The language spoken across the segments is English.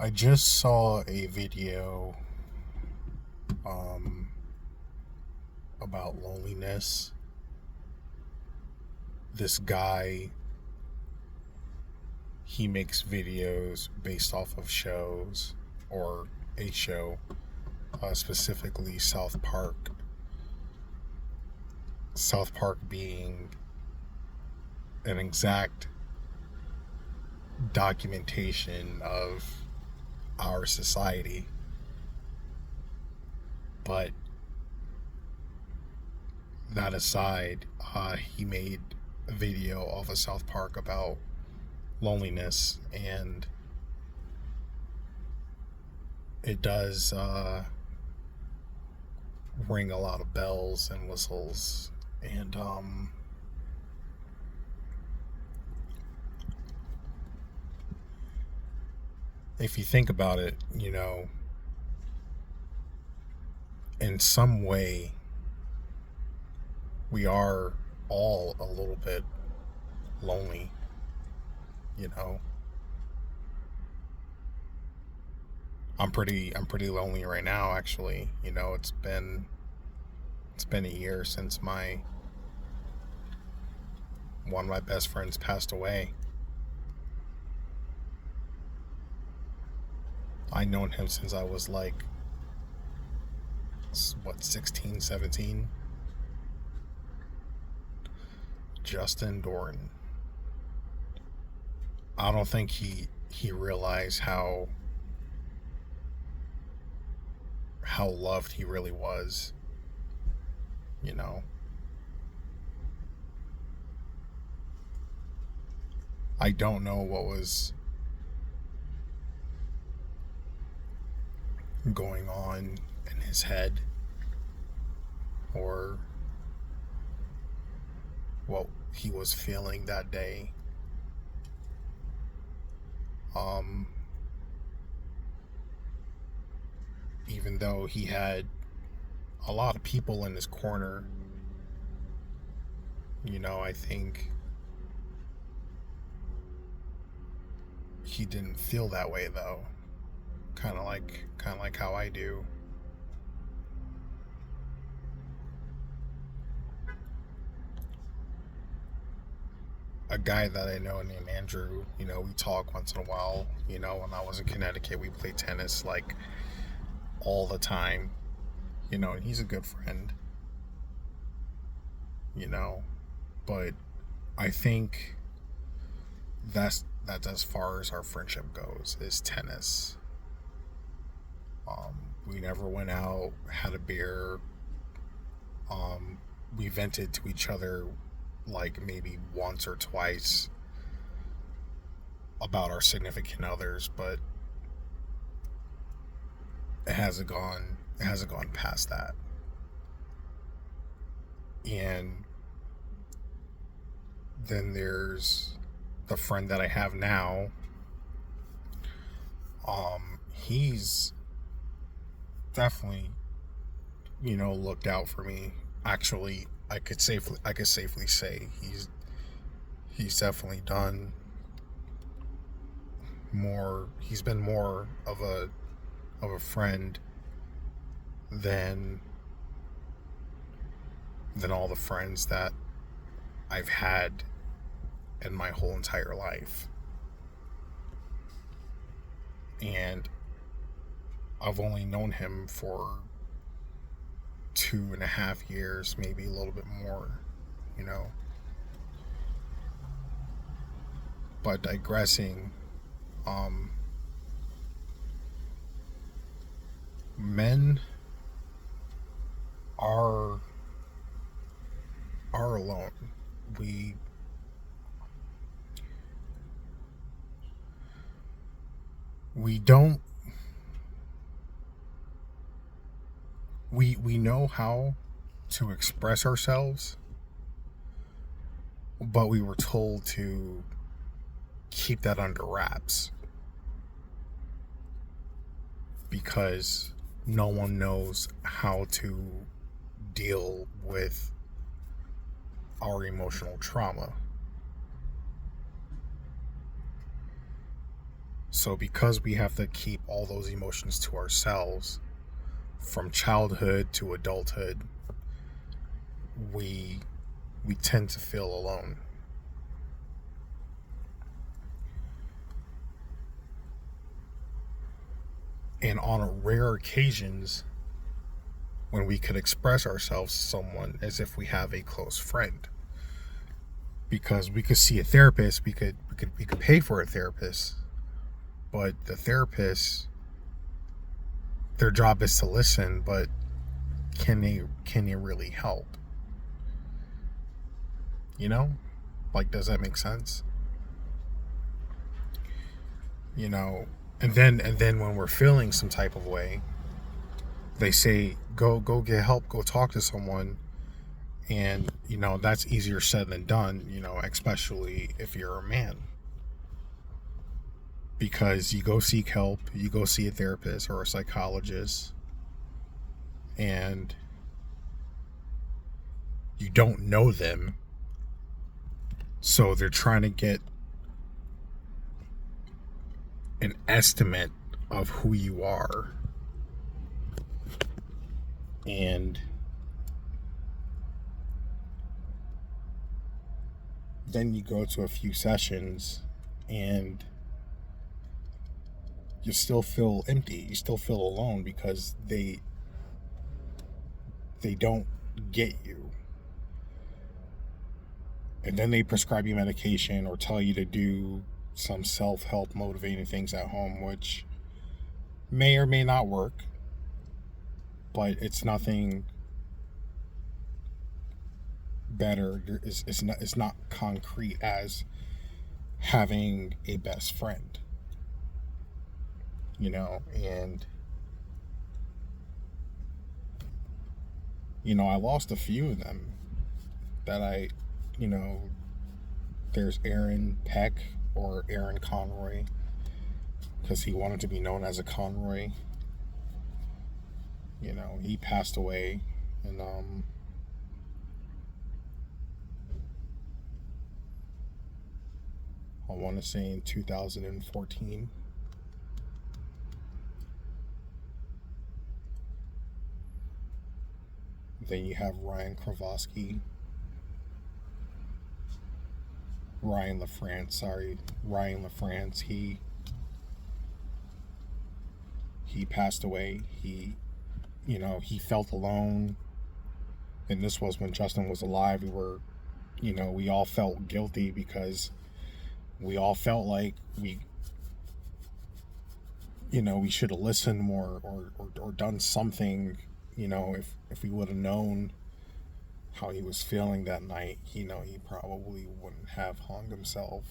I just saw a video um, about loneliness. This guy, he makes videos based off of shows or a show, specifically South Park. South Park being an exact documentation of our society. But that aside, he made a video of a South Park about loneliness, and it does ring a lot of bells and whistles. And if you think about it, in some way, we are all a little bit lonely, you know. I'm pretty lonely right now, actually. It's been a year since my one of my best friends passed away. I known him since I was like, what, 16, 17. Justin Doran. I don't think he realized how loved he really was, you know. I don't know what was going on in his head, or what he was feeling that day. Um, Even though he had a lot of people in his corner, I think he didn't feel that way though. Kind of like how I do. A guy that I know named Andrew, we talk once in a while. When I was in Connecticut, we played tennis like all the time, and he's a good friend, you know, but I think that's as far as our friendship goes, is tennis. We never went out, had a beer. We vented to each other like maybe once or twice about our significant others, but it hasn't gone past that. And then there's the friend that I have now. He's definitely, looked out for me. Actually, I could safely say he's definitely done more. He's been more of a friend than all the friends that I've had in my whole entire life. And I've only known him for 2.5 years, maybe a little bit more, you know. But digressing, um, men are alone. We we don't we know how to express ourselves, but we were told to keep that under wraps because no one knows how to deal with our emotional trauma. So because we have to keep all those emotions to ourselves from childhood to adulthood, we we tend to feel alone. And on rare occasions when we could express ourselves to someone as if we have a close friend, because we could see a therapist, we could pay for a therapist, but the therapist, their job is to listen, but can they really help? You know? Like, does that make sense? You know, and then when we're feeling some type of way, they say go get help, go talk to someone, and that's easier said than done, especially if you're a man, because you go seek help, you go see a therapist or a psychologist, and you don't know them, so they're trying to get an estimate of who you are. And then you go to a few sessions and you still feel empty, you still feel alone, because they don't get you. And then they prescribe you medication or tell you to do some self-help motivating things at home, which may or may not work, but it's nothing better. It's not concrete as having a best friend, and I lost a few of them that you know, there's Aaron Peck, or Aaron Conroy, because he wanted to be known as a Conroy. He passed away, and I want to say in 2014. Then you have Ryan Kravosky, Ryan LaFrance. He passed away. He felt alone, and this was when Justin was alive. We all felt guilty, because we all felt like we should have listened more, or done something. If we would have known how he was feeling that night, he probably wouldn't have hung himself.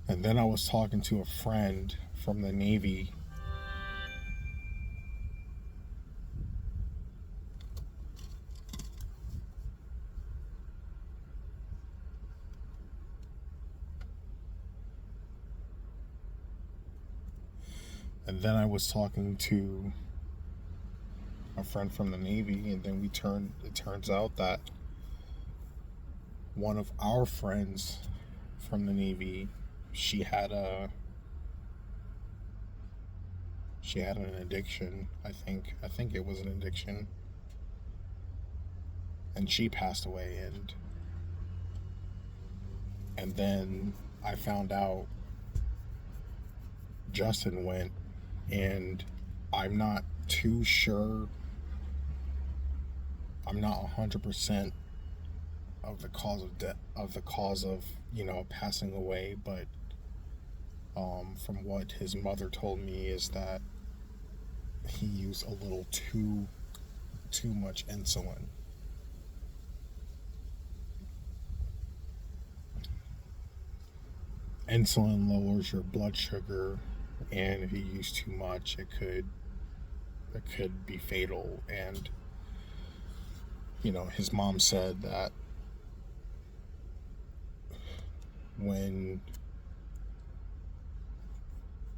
And then I was talking to a friend from the Navy. And then I was talking to a friend from the Navy, and then it turns out that one of our friends from the Navy, she had an addiction. I think it was an addiction, and she passed away. And then I found out Justin went, and I'm not too sure. I'm not 100% of the cause of death, passing away, but from what his mother told me, is that he used a little too much insulin. Insulin lowers your blood sugar, and if you use too much, it could be fatal. And his mom said that when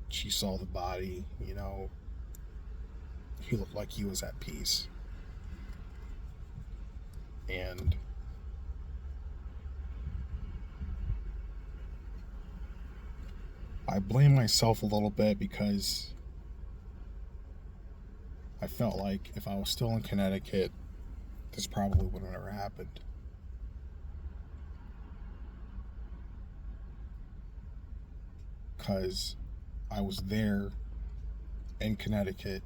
she saw the body, he looked like he was at peace. And I blame myself a little bit because I felt like if I was still in Connecticut, this probably would have never happened. Because I was there in Connecticut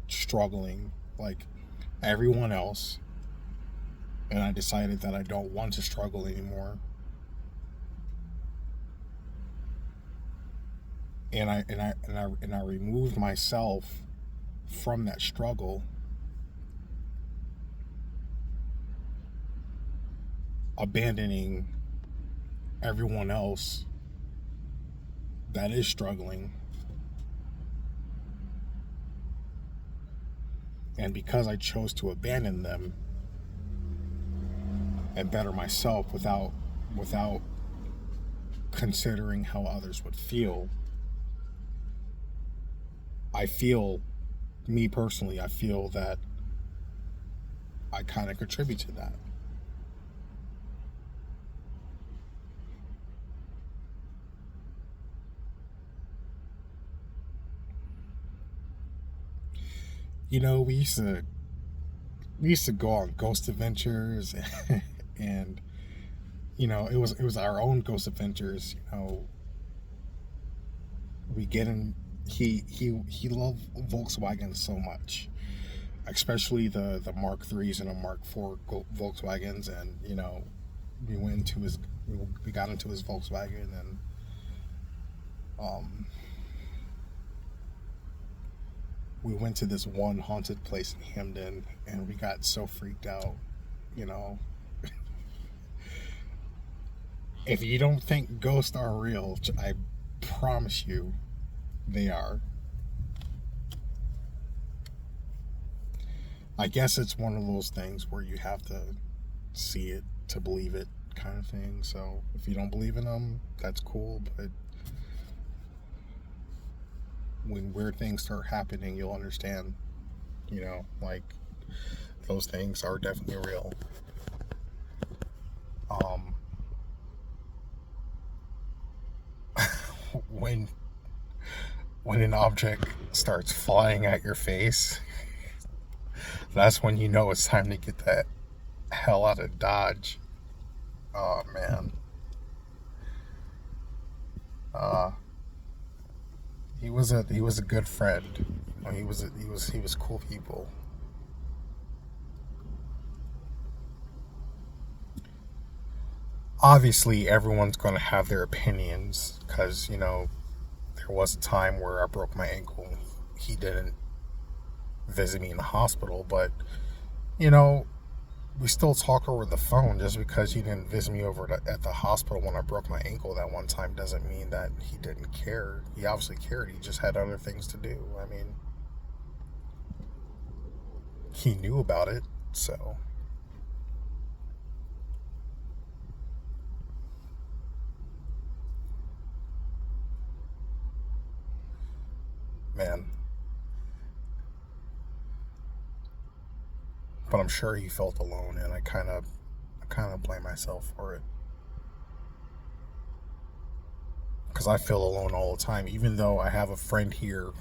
struggling like everyone else, and I decided that I don't want to struggle anymore. And I removed myself from that struggle, abandoning everyone else that is struggling. And because I chose to abandon them and better myself without considering how others would feel, I feel, me personally, I feel that I kind of contribute to that. You know, we used to go on ghost adventures, and it was our own ghost adventures. We get in. He loved Volkswagen so much, especially the Mark threes and the Mark four Volkswagens, and we went into his we got into his Volkswagen, and um, we went to this one haunted place in Hamden, and we got so freaked out. You know, if you don't think ghosts are real, I promise you they are. I guess it's one of those things where you have to see it to believe it, kind of thing. So if you don't believe in them, that's cool. But when weird things start happening, you'll understand. Like those things are definitely real. Um, when when an object starts flying at your face, that's when you know it's time to get that hell out of Dodge. Oh man, uh, he was a good friend. He was cool people. Obviously, everyone's going to have their opinions because there was a time where I broke my ankle. He didn't visit me in the hospital, but you know we still talk over the phone. Just because he didn't visit me at the hospital when I broke my ankle that one time doesn't mean that he didn't care. He obviously cared. He just had other things to do. I mean, he knew about it. So, man, but I'm sure he felt alone, and I kind of blame myself for it because I feel alone all the time. Even though I have a friend here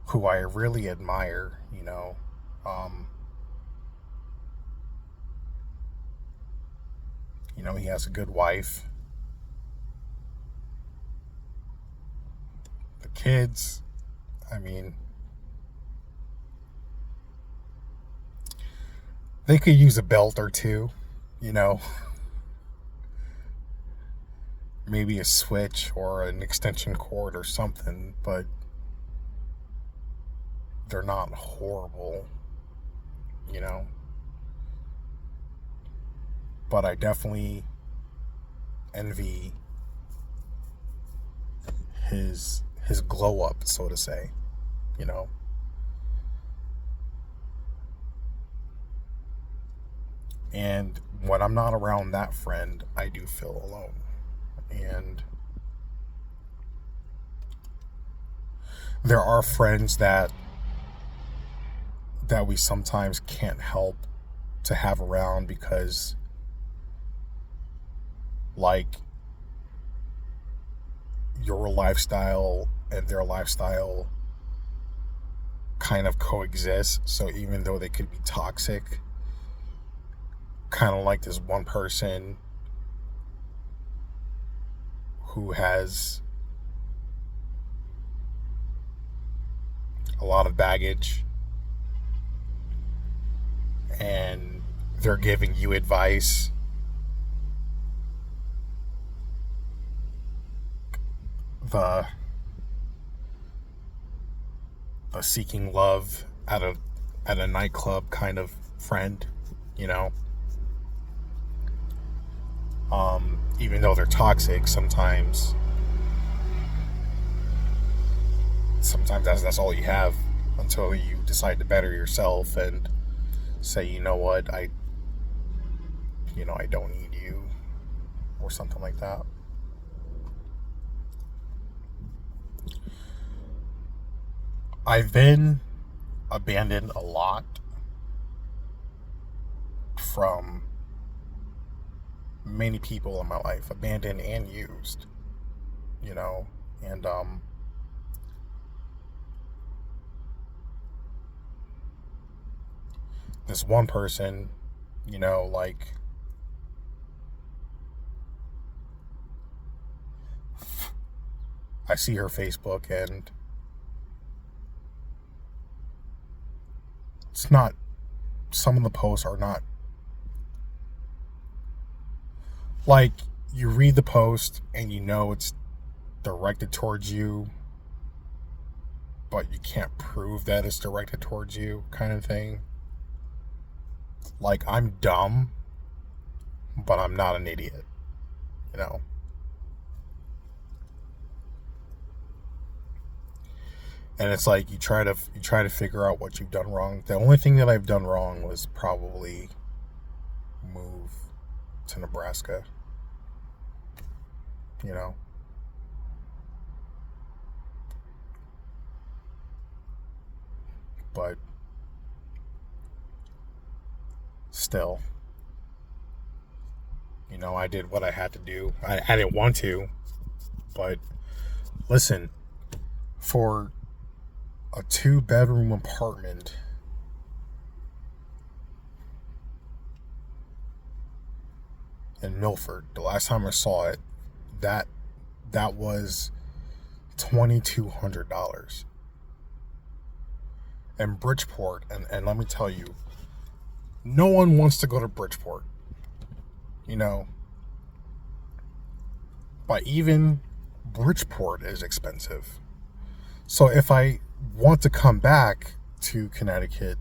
who I really admire. Um, he has a good wife, the kids. I mean, they could use a belt or two. You know, maybe a switch or an extension cord or something, but they're not horrible. You know, but I definitely envy his glow up, so to say. You know, and when I'm not around that friend, I do feel alone. And there are friends that we sometimes can't help to have around because, like, your lifestyle and their lifestyle kind of coexist. So even though they could be toxic, kind of like this one person who has a lot of baggage and they're giving you advice, the seeking love at a nightclub kind of friend, you know. Even though they're toxic, sometimes that's all you have until you decide to better yourself and say, you know what, I don't need you, or something like that. I've been abandoned a lot from many people in my life, abandoned and used, you know, and this one person, you know, like, I see her Facebook and it's not, some of the posts are not, like, you read the post and you know it's directed towards you, but you can't prove that it's directed towards you, kind of thing. Like, I'm dumb, but I'm not an idiot, you know. And it's like you try to figure out what you've done wrong. The only thing that I've done wrong was probably move to Nebraska, you know. But still, you know, I did what I had to do. I didn't want to, but listen, for a 2-bedroom apartment in Milford, the last time I saw it, that was $2,200. And Bridgeport, and let me tell you, no one wants to go to Bridgeport, you know, but even Bridgeport is expensive. So if I want to come back to Connecticut,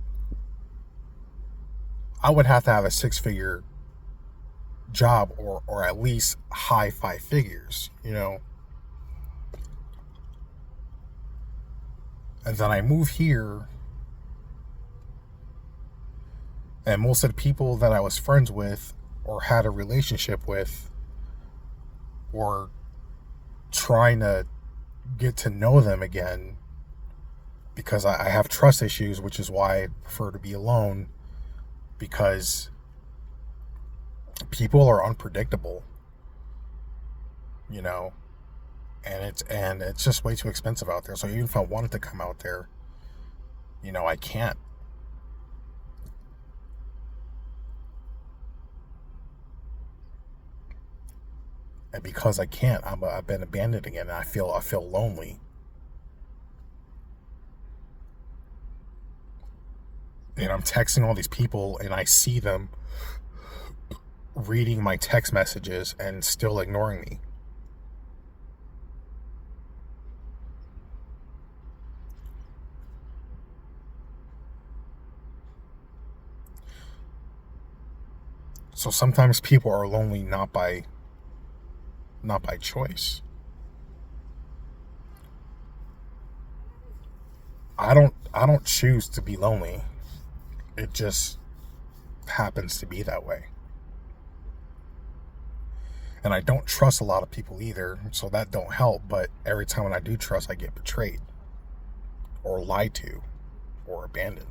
I would have to have a 6-figure job, or at least high 5 figures, you know. And then I move here, and most of the people that I was friends with or had a relationship with were trying to get to know them again, because I have trust issues, which is why I prefer to be alone, because people are unpredictable, you know, and it's just way too expensive out there. So even if I wanted to come out there, you know, I can't. And because I can't, I've been abandoned again, and I feel lonely. And I'm texting all these people, and I see them reading my text messages and still ignoring me. So sometimes people are lonely not by choice. I don't choose to be lonely. It just happens to be that way. And I don't trust a lot of people either, so that don't help. But every time when I do trust, I get betrayed or lied to or abandoned.